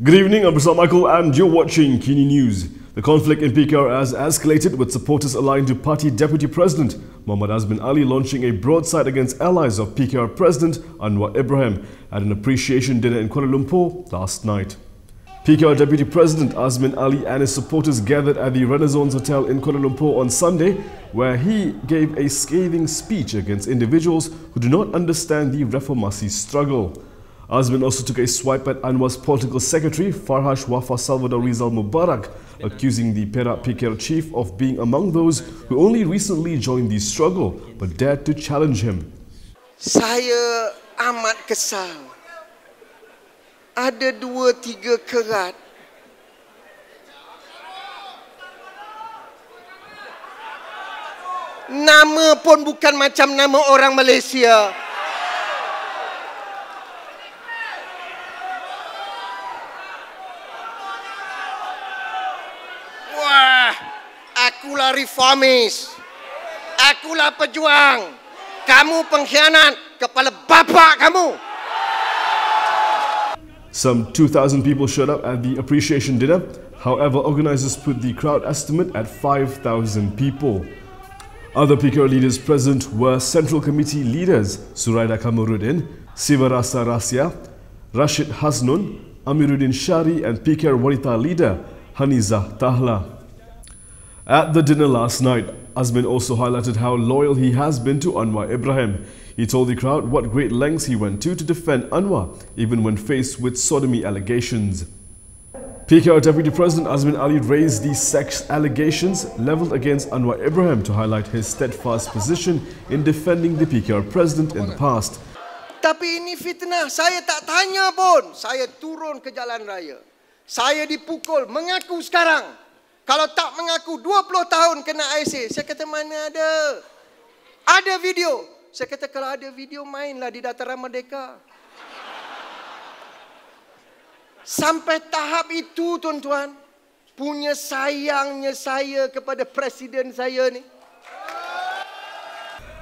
Good evening, I'm Mr. Michael and you're watching Kini News. The conflict in PKR has escalated with supporters aligned to Party Deputy President Mohamed Azmin Ali launching a broadside against allies of PKR President Anwar Ibrahim at an appreciation dinner in Kuala Lumpur last night. PKR Deputy President Azmin Ali and his supporters gathered at the Renaissance Hotel in Kuala Lumpur on Sunday, where he gave a scathing speech against individuals who do not understand the Reformasi struggle. Azmin also took a swipe at Anwar's political secretary Farhash Wafa Salvador Rizal Mubarak, accusing the Perak PKR chief of being among those who only recently joined the struggle but dared to challenge him. Saya amat kesal. Ada 2-3 kerat nama pun bukan macam nama orang Malaysia. Wah, akulah reformis. Akulah pejuang. Kamu pengkhianat kepala bapa kamu. Some 2,000 people showed up at the appreciation dinner. However, organizers put the crowd estimate at 5,000 people. Other PKR leaders present were Central Committee leaders Zuraida Kamarudin, Sivarasa Rasya, Rashid Hasnun, Amiruddin Shari and PKR Wanita leader Hanizah Tahla. At the dinner last night, Azmin also highlighted how loyal he has been to Anwar Ibrahim. He told the crowd what great lengths he went to defend Anwar, even when faced with sodomy allegations. PKR Deputy President Azmin Ali raised these sex allegations levelled against Anwar Ibrahim to highlight his steadfast position in defending the PKR President in the past. Tapi ini fitnah, saya tak tanya pun. Saya turun ke jalan raya. Saya dipukul, mengaku sekarang. Kalau tak mengaku 20 tahun kena IC. Saya kata mana ada? Ada video. Saya kata kalau ada video mainlah di Dataran Merdeka. Sampai tahap itu tuan-tuan, punya sayangnya saya kepada presiden saya ni.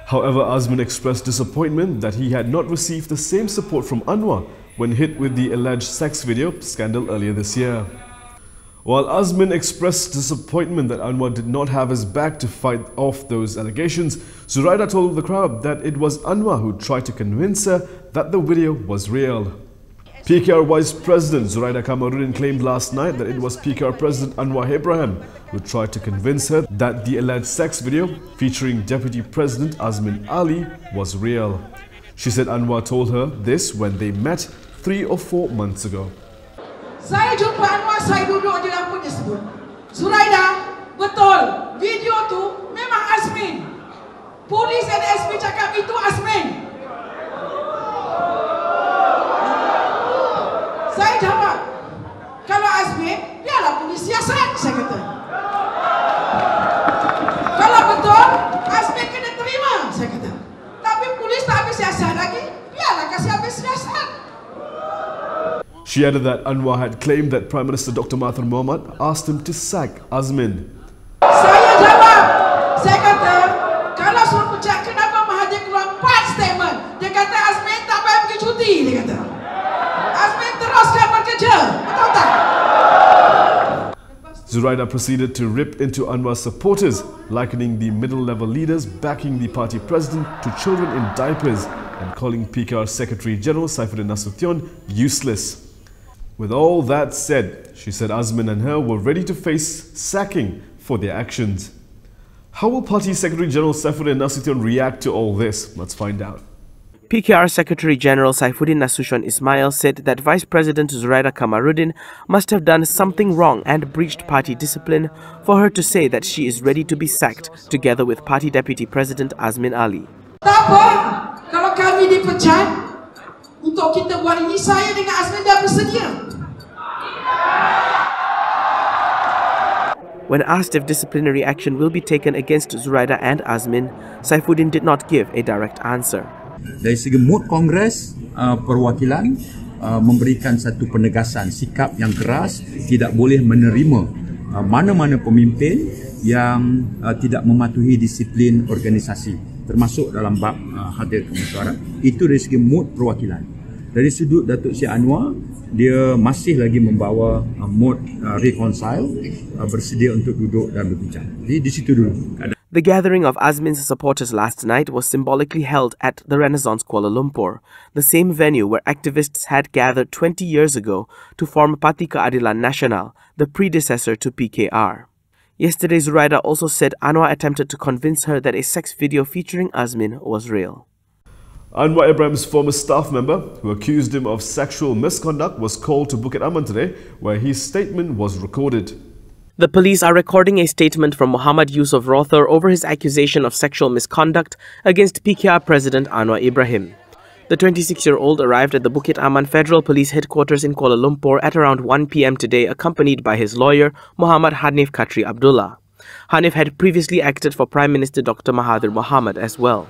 However, Azmin expressed disappointment that he had not received the same support from Anwar when hit with the alleged sex video scandal earlier this year. While Azmin expressed disappointment that Anwar did not have his back to fight off those allegations, Zuraida told the crowd that it was Anwar who tried to convince her that the video was real. PKR Vice President Zuraida Kamarudin claimed last night that it was PKR President Anwar Ibrahim who tried to convince her that the alleged sex video featuring Deputy President Azmin Ali was real. She said Anwar told her this when they met 3 or 4 months ago. Saya jumpa Anwar, saya duduk di lampu dia sebut, Zuraida, betul, video tu memang Azmin. Polis dan SP cakap itu Azmin. Saya jawab, kalau Azmin, biarlah polis siasat, saya kata. Kalau betul, Azmin kena terima, saya kata. Tapi polis tak habis siasat lagi, biarlah kasih habis siasat. She added that Anwar had claimed that Prime Minister Dr. Mahathir Mohamad asked him to sack Azmin. Saya jawab, saya kata, kalau suruh pecat, kenapa Mahathir keluar 4 statement? Dia kata Azmin tak payah pergi cuti, dia kata. Azmin teruskan bekerja, betul tak? Zuraida proceeded to rip into Anwar's supporters, likening the middle-level leaders backing the party president to children in diapers and calling PKR Secretary General Saifuddin Nasution useless. With all that said, she said Azmin and her were ready to face sacking for their actions. How will Party Secretary General Saifuddin Nasution react to all this? Let's find out. PKR Secretary General Saifuddin Nasution Ismail said that Vice President Zuraida Kamarudin must have done something wrong and breached party discipline for her to say that she is ready to be sacked together with Party Deputy President Azmin Ali. Tak apa, kalau kami dipecat, untuk kita buat ini, saya dengan Azmin dah bersedia. When asked if disciplinary action will be taken against Zuraida and Azmin, Saifuddin did not give a direct answer. Dari segi mood Kongres Perwakilan memberikan satu penegasan sikap yang keras, tidak boleh menerima mana-mana pemimpin yang tidak mematuhi disiplin organisasi, termasuk dalam bab hadir kemesyuarat. Itu dari segi mood perwakilan. Dari sudut Datuk Syed Anwar, dia masih lagi membawa mood reconcile, bersedia untuk duduk dan berbincang. Jadi di situ dulu. The gathering of Azmin's supporters last night was symbolically held at the Renaissance Kuala Lumpur, the same venue where activists had gathered 20 years ago to form Parti Keadilan Nasional, the predecessor to PKR. Yesterday, Zuraida also said Anwar attempted to convince her that a sex video featuring Azmin was real. Anwar Ibrahim's former staff member, who accused him of sexual misconduct, was called to Bukit Aman today, where his statement was recorded. The police are recording a statement from Muhammad Yusuf Rother over his accusation of sexual misconduct against PKR President Anwar Ibrahim. The 26-year-old arrived at the Bukit Aman Federal Police Headquarters in Kuala Lumpur at around 1 p.m. today, accompanied by his lawyer, Muhammad Hanif Khatri Abdullah. Hanif had previously acted for Prime Minister Dr. Mahathir Mohamad as well.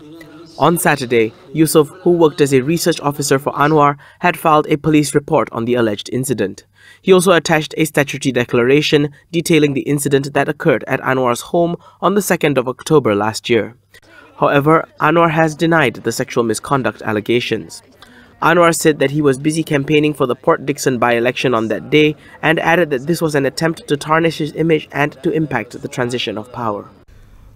On Saturday, Yusuf, who worked as a research officer for Anwar, had filed a police report on the alleged incident. He also attached a statutory declaration detailing the incident that occurred at Anwar's home on the 2nd of October last year. However, Anwar has denied the sexual misconduct allegations. Anwar said that he was busy campaigning for the Port Dickson by-election on that day and added that this was an attempt to tarnish his image and to impact the transition of power.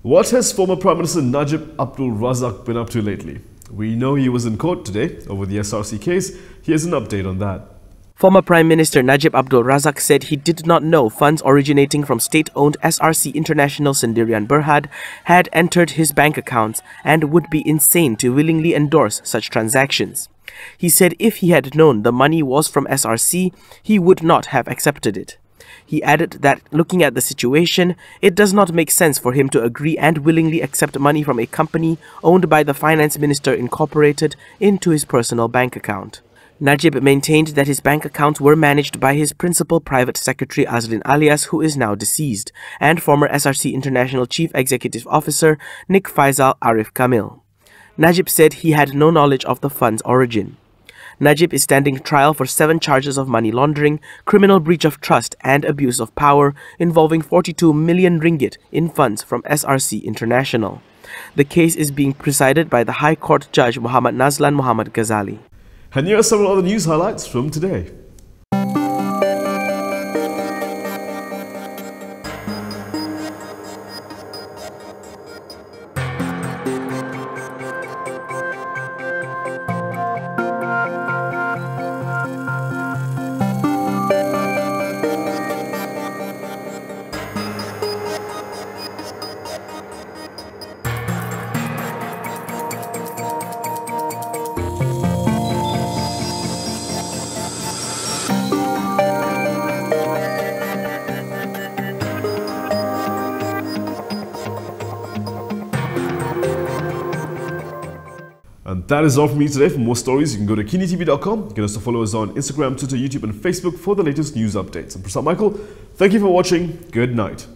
What has former Prime Minister Najib Abdul Razak been up to lately? We know he was in court today over the SRC case. Here's an update on that. Former Prime Minister Najib Abdul Razak said he did not know funds originating from state-owned SRC International Sendirian Berhad had entered his bank accounts and would be insane to willingly endorse such transactions. He said if he had known the money was from SRC, he would not have accepted it. He added that looking at the situation, it does not make sense for him to agree and willingly accept money from a company owned by the Finance Minister Incorporated into his personal bank account. Najib maintained that his bank accounts were managed by his principal private secretary Azmin Ali, who is now deceased, and former SRC International Chief Executive Officer Nik Faisal Arif Kamil. Najib said he had no knowledge of the fund's origin. Najib is standing trial for 7 charges of money laundering, criminal breach of trust and abuse of power involving 42 million ringgit in funds from SRC International. The case is being presided by the High Court Judge Muhammad Nazlan Muhammad Ghazali. And here are several other news highlights from today. And that is all from me today. For more stories, you can go to KiniTV.com. You can also follow us on Instagram, Twitter, YouTube and Facebook for the latest news updates. I'm Prasad Michael. Thank you for watching. Good night.